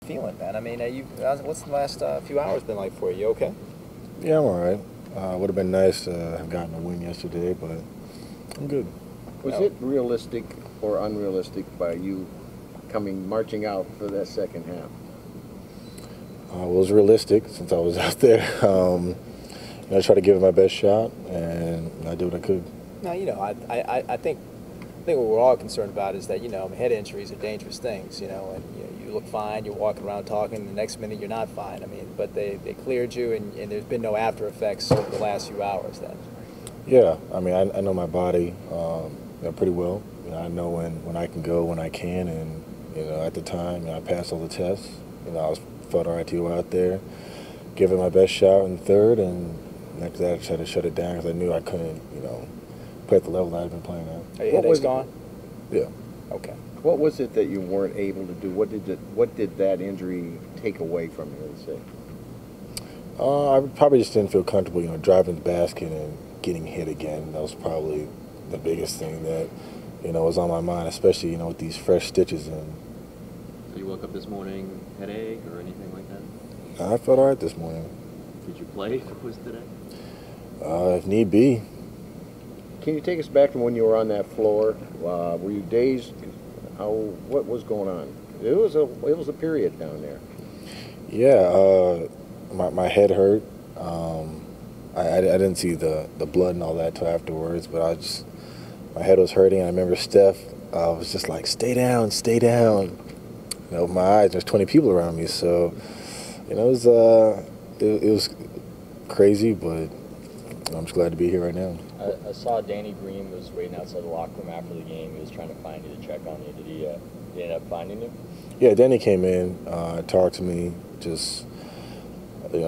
feeling, man? I mean, what's the last few hours been like for you? You okay? Yeah, I'm all right. Would have been nice to have gotten a win yesterday, but I'm good. Was it realistic or unrealistic by you marching out for that second half? It was realistic since I was out there. I tried to give it my best shot, and I did what I could. No, I think what we're all concerned about is that head injuries are dangerous things, and you look fine, you're walking around talking, and the next minute you're not fine. I mean, but they cleared you, and there's been no after effects over the last few hours then. Yeah, I mean, I know my body pretty well. I know when I can go, when I can, and at the time, I passed all the tests. Felt all right to go out there, give it my best shot in the third, and after that, I tried to shut it down because I knew I couldn't, play at the level that I'd been playing at. Are your headaches gone? Yeah. Okay. What was it that you weren't able to do? What did that injury take away from you, let's say? I probably just didn't feel comfortable, driving the basket and getting hit again. That was probably the biggest thing that, was on my mind, especially, with these fresh stitches in. So you woke up this morning, headache or anything like that? I felt all right this morning. Did you play if it was today? If need be. Can you take us back to when you were on that floor? Were you dazed? What was going on? It was a period down there. Yeah, my head hurt. I didn't see the blood and all that till afterwards, but my head was hurting. I remember Steph was just like, "Stay down, stay down." With my eyes, there's 20 people around me, so it was crazy, but I'm just glad to be here right now. I saw Danny Green was waiting outside the locker room after the game. He was trying to find you to check on you. Did he end up finding you? Yeah, Danny came in, talked to me, just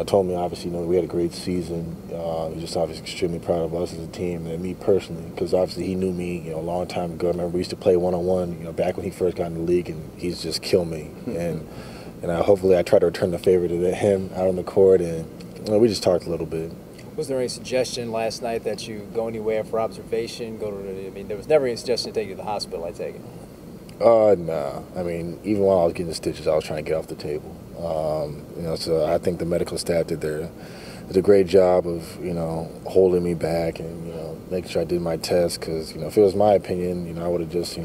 told me obviously we had a great season. He's just obviously extremely proud of us as a team and me personally, because obviously he knew me a long time ago. I remember we used to play one-on-one back when he first got in the league, and he's just killed me. and hopefully I try to return the favor to him out on the court, and we just talked a little bit. Was there any suggestion last night that you go anywhere for observation? There was never any suggestion to take you to the hospital, I take it? Nah. I mean, even while I was getting the stitches, I was trying to get off the table. So I think the medical staff did a great job of, holding me back and, making sure I did my test. Because, if it was my opinion, I would have just,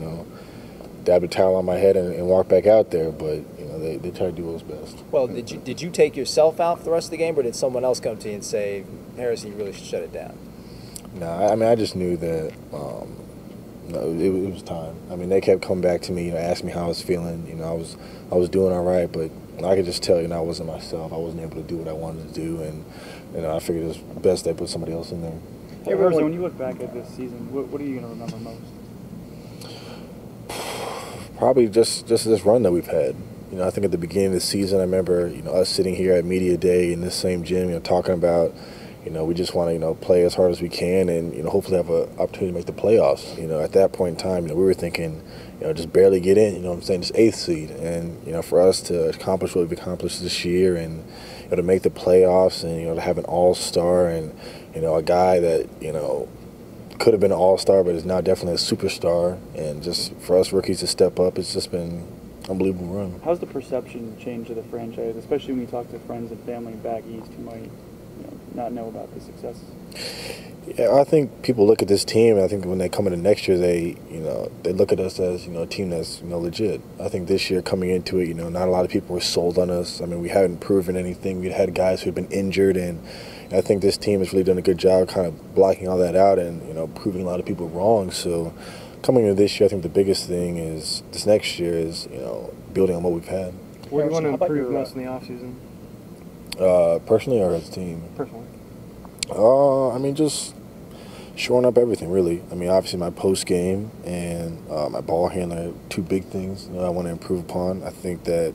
dabbed a towel on my head and walked back out there. But, they tried to do what was best. Well, did you take yourself out for the rest of the game, or did someone else come to you and say, Harrison, you really should shut it down? No, I mean, I just knew that it was time. I mean, they kept coming back to me, asking me how I was feeling. I was doing all right, but I could just tell, I wasn't myself. I wasn't able to do what I wanted to do, and I figured it was best they put somebody else in there. Hey, Harrison, when you look back at this season, what are you going to remember most? Probably just this run that we've had. I think at the beginning of the season, I remember, us sitting here at Media Day in this same gym, talking about, we just want to, play as hard as we can and, hopefully have an opportunity to make the playoffs. At that point in time, we were thinking, just barely get in, just 8th seed. And, for us to accomplish what we've accomplished this year and, to make the playoffs and, to have an all-star and, a guy that, could have been an all-star but is now definitely a superstar. And just for us rookies to step up, it's just been unbelievable run. How's the perception change of the franchise, especially when you talk to friends and family back east who might not know about the successes? Yeah, I think people look at this team, and I think when they come into next year, they look at us as a team that's legit. I think this year coming into it, not a lot of people were sold on us. I mean, we hadn't proven anything. We'd had guys who'd been injured, and I think this team has really done a good job kind of blocking all that out and proving a lot of people wrong. So coming into this year, I think the biggest thing is this next year is building on what we've had. What do you want to improve most in the offseason? Personally or as a team? Personally. I mean, just shoring up everything, really. I mean, obviously my post game and my ball handler are two big things I want to improve upon. I think that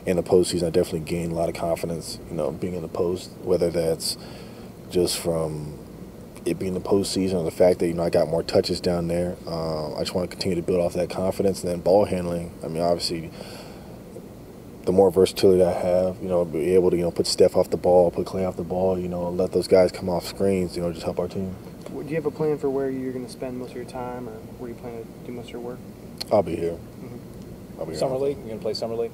in the postseason, I definitely gained a lot of confidence, being in the post, whether that's just from it being the postseason or the fact that, I got more touches down there. I just want to continue to build off that confidence. And then ball handling, I mean, obviously, the more versatility I have, be able to, put Steph off the ball, put Clay off the ball, let those guys come off screens, just help our team. Do you have a plan for where you're going to spend most of your time or where you plan to do most of your work? I'll be here. Mm-hmm. I'll be here. Summer League? You going to play Summer League?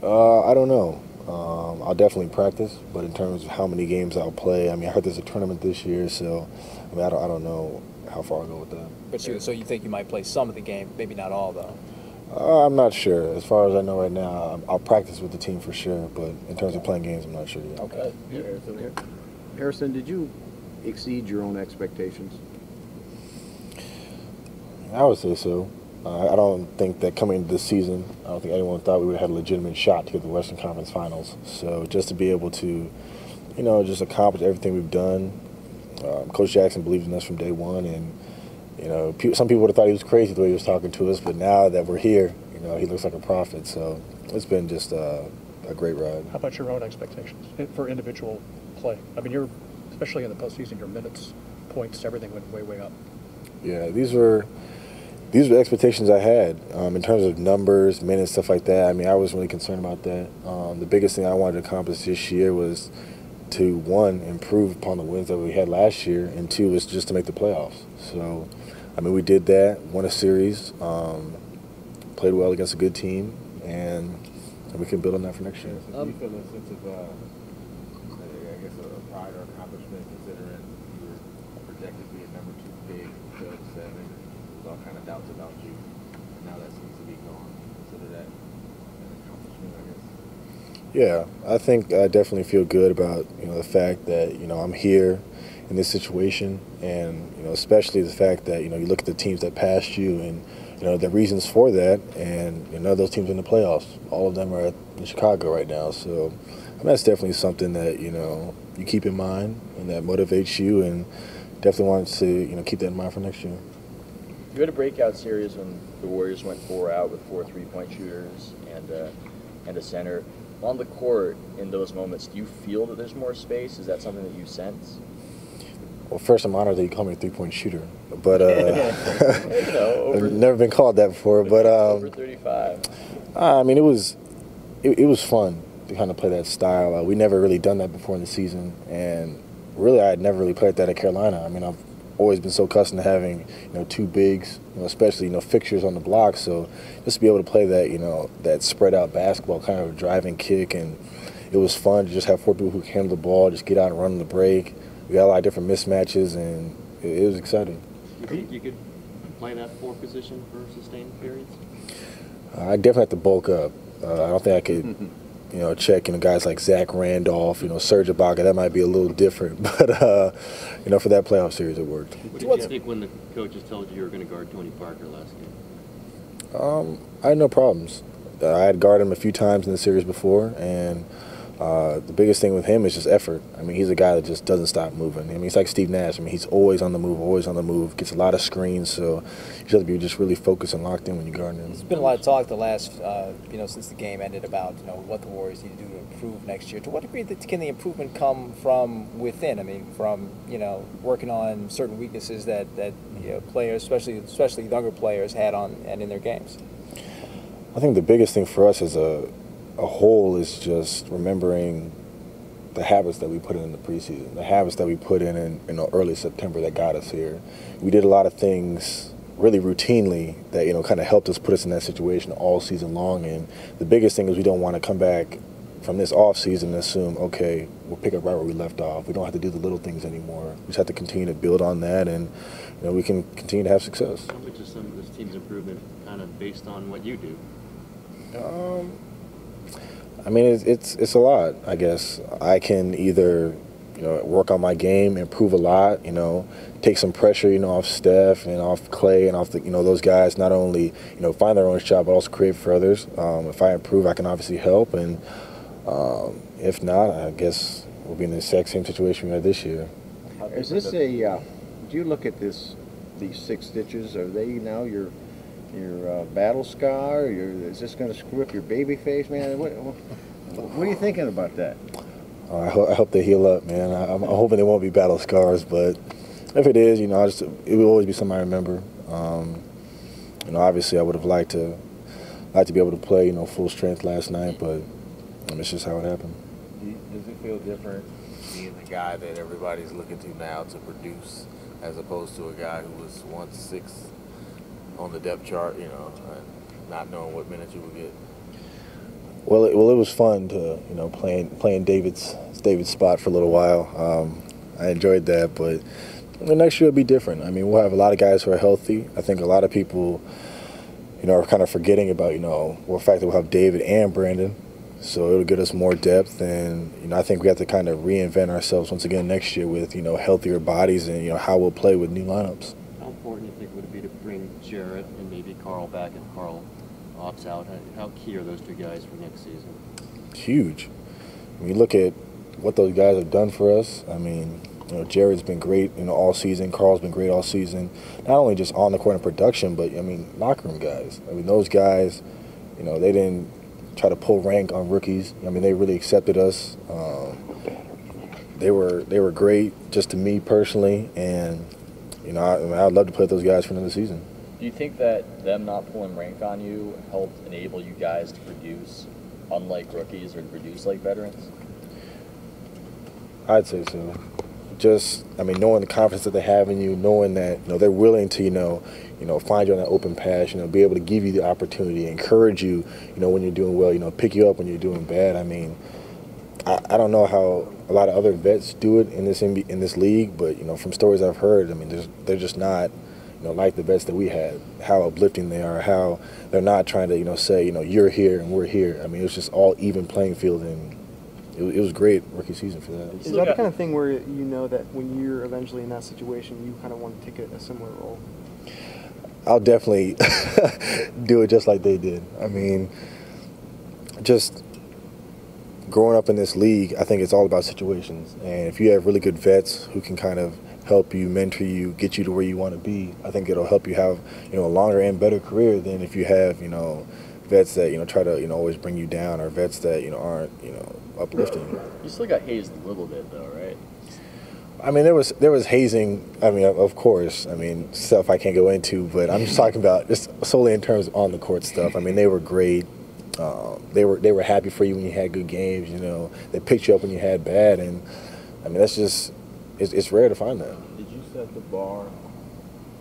I don't know. I'll definitely practice, but in terms of how many games I'll play, I mean, I heard there's a tournament this year, so I mean, I don't know how far I'll go with that. But so you think you might play some of the game, maybe not all though. I'm not sure. As far as I know right now, I'll practice with the team for sure, but in terms of playing games, I'm not sure yet. Okay. Harrison, did you exceed your own expectations? I would say so. I don't think that coming into this season, I don't think anyone thought we would have had a legitimate shot to get the Western Conference Finals. So just to be able to, just accomplish everything we've done. Coach Jackson believed in us from day one, and some people would have thought he was crazy the way he was talking to us, but now that we're here, he looks like a prophet. So it's been just a great ride. How about your own expectations for individual play? I mean, especially in the postseason, your minutes, points, everything went way, way up. Yeah, these were the expectations I had in terms of numbers, minutes, stuff like that. I mean, I wasn't really concerned about that. The biggest thing I wanted to accomplish this year was to, one, improve upon the wins that we had last year, and two, was just to make the playoffs. So, I mean, we did that, won a series, played well against a good team, and we can build on that for next year. Do you feel a sense of, I guess, a pride or accomplishment considering you were projected to be a number 2 pick, 7? There's all kind of doubts about you. And now that seems to be gone. Consider that an accomplishment, I guess. Yeah, I think I definitely feel good about the fact that I'm here in this situation, and especially the fact that you look at the teams that passed you, and the reasons for that, and none of those teams in the playoffs. All of them are in Chicago right now, so I mean, that's definitely something that you keep in mind and that motivates you, and definitely want to keep that in mind for next year. You had a breakout series when the Warriors went 4 out with 4 3-point shooters and a center. On the court, in those moments, do you feel that there's more space? Is that something that you sense? Well, first, I'm honored that you call me a 3-point shooter, but I've never been called that before. But over 35. I mean, it was fun to kind of play that style. We never really done that before in the season, and really, I had never really played that at Carolina. I mean, I've always been so accustomed to having 2 bigs, especially fixtures on the block. So just to be able to play that that spread out basketball, kind of driving kick, and it was fun to just have 4 people who can handle the ball, just get out and run the break. We got a lot of different mismatches, and it was exciting. You think you could play that 4 position for sustained periods? I definitely have to bulk up. I don't think I could. Check guys like Zach Randolph, Serge Ibaka. That might be a little different, but for that playoff series, it worked. What did you think when the coaches told you were going to guard Tony Parker last game? I had no problems. I had guarded him a few times in the series before, and the biggest thing with him is just effort. I mean, he's a guy that just doesn't stop moving. I mean, he's like Steve Nash. I mean, he's always on the move, gets a lot of screens, so you have to be just really focused and locked in when you guard him. There's been a lot of talk the last, since the game ended about, what the Warriors need to do to improve next year. To what degree can the improvement come from within? I mean, from, working on certain weaknesses that players, especially younger players, had on and in their games? I think the biggest thing for us as a whole is just remembering the habits that we put in the preseason, the habits that we put in early September that got us here. We did a lot of things really routinely that kind of helped us put us in that situation all season long. And the biggest thing is we don't want to come back from this off season and assume, okay, we'll pick up right where we left off. We don't have to do the little things anymore. We just have to continue to build on that, and we can continue to have success. How much is some of this team's improvement kind of based on what you do? I mean, it's a lot, I guess. I can either, work on my game, improve a lot, take some pressure, off Steph and off Clay and off those guys, not only, find their own shot, but also create for others. If I improve, I can obviously help, and if not, I guess we'll be in the exact same situation we had this year. Is this do you look at these 6 stitches, are they now your battle scar? Is this going to screw up your baby face, man? What are you thinking about that? I hope they heal up, man. I'm hoping they won't be battle scars, but if it is, it will always be something I remember. Obviously, I would have liked to be able to play, full strength last night, but it's just how it happened. Does it feel different being the guy that everybody's looking to now to produce, as opposed to a guy who was once 6th on the depth chart, not knowing what minutes you would get? Well, it was fun to playing David's spot for a little while. I enjoyed that, but the next year will be different. I mean, we'll have a lot of guys who are healthy. I think a lot of people, are kind of forgetting about the fact that we'll have David and Brandon, so it'll get us more depth. And I think we have to kind of reinvent ourselves once again next year with healthier bodies and how we'll play with new lineups. How important do you think would it be to bring Jarrett and maybe Carl back if Carl opts out? How key are those two guys for next season? Huge. When you look at what those guys have done for us, I mean, Jared's been great, all season. Carl's been great all season. Not only just on the court and production, but locker room guys. I mean, those guys, they didn't try to pull rank on rookies. I mean, they really accepted us. They were great just to me personally, and I'd love to play with those guys for another season. Do you think that them not pulling rank on you helped enable you guys to produce unlike rookies or to produce like veterans? I'd say so. Just, knowing the confidence that they have in you, knowing that they're willing to find you on that open pass, be able to give you the opportunity, encourage you, when you're doing well, pick you up when you're doing bad. I mean, I don't know how a lot of other vets do it in this league, but from stories I've heard, they're just not like the vets that we had. How uplifting they are, how they're not trying to say you're here and we're here. I mean, it was just all even playing field, and it was great rookie season for that. Is that the kind of thing where that when you're eventually in that situation, you kind of want to take a similar role? I'll definitely do it just like they did. I mean, just growing up in this league, I think it's all about situations. And if you have really good vets who can kind of help you, mentor you, get you to where you want to be, I think it'll help you have a longer and better career than if you have vets that try to always bring you down, or vets that aren't uplifting. You still got hazed a little bit though, right? I mean, there was hazing. I mean, of course. I mean, stuff I can't go into, but I'm just talking about just solely in terms of on the court stuff. I mean, they were great. They were happy for you when you had good games. They picked you up when you had bad, and I mean, that's just it's rare to find that. Did you set the bar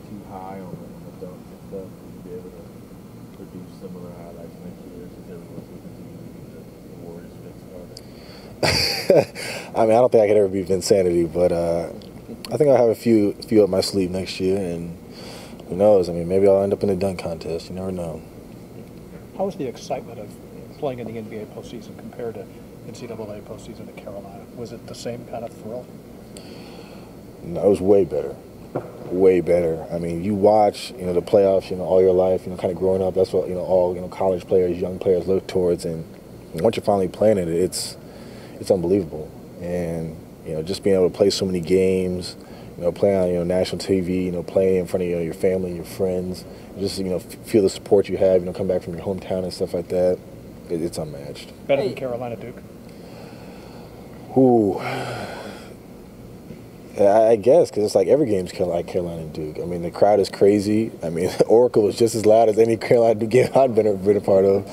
too high on the dunks and stuff to be able to produce similar highlights next year since everyone's looking to the Warriors fix starter? I mean, I don't think I could ever be Vinsanity, but I think I'll have a few up my sleeve next year, and who knows? I mean, maybe I'll end up in a dunk contest. You never know. How was the excitement of playing in the NBA postseason compared to NCAA postseason at Carolina? Was it the same kind of thrill? No, it was way better. Way better. I mean, you watch, the playoffs, all your life, kind of growing up. That's what, all, college players, young players look towards. And once you're finally playing it, it's unbelievable. And, just being able to play so many games, play on, national TV, play in front of, your family and your friends, just, feel the support you have, come back from your hometown and stuff like that. It's unmatched. Better than Carolina Duke? Ooh. I guess, because it's like every game's like Carolina and Duke. I mean, the crowd is crazy. I mean, Oracle is just as loud as any Carolina Duke game I've been a part of.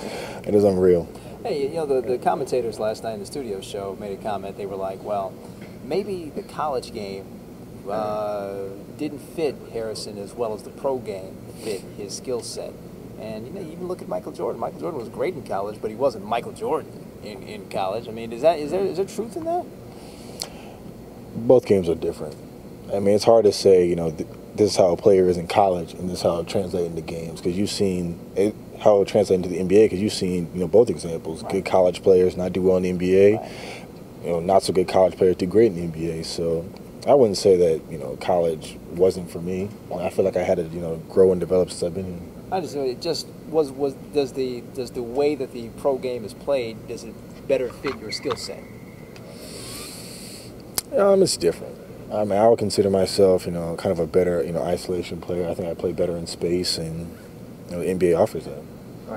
It is unreal. Hey, the commentators last night in the studio show made a comment. They were like, well, maybe the college game didn't fit Harrison as well as the pro game fit his skill set. And, you even look at Michael Jordan. Michael Jordan was great in college, but he wasn't Michael Jordan in college. I mean, is there truth in that? Both games are different. I mean, it's hard to say, this is how a player is in college and this is how it translates into games, because you've seen how it translates into the NBA, because you've seen, both examples. Right. Good college players not do well in the NBA, right. Not so good college players do great in the NBA. So I wouldn't say that, college wasn't for me. I feel like I had to, grow and develop since I've been here. I just it just does the way that the pro game is played, does it better fit your skill set? It's different. I mean, I would consider myself, kind of a better, isolation player. I think I play better in space, and the NBA offers that.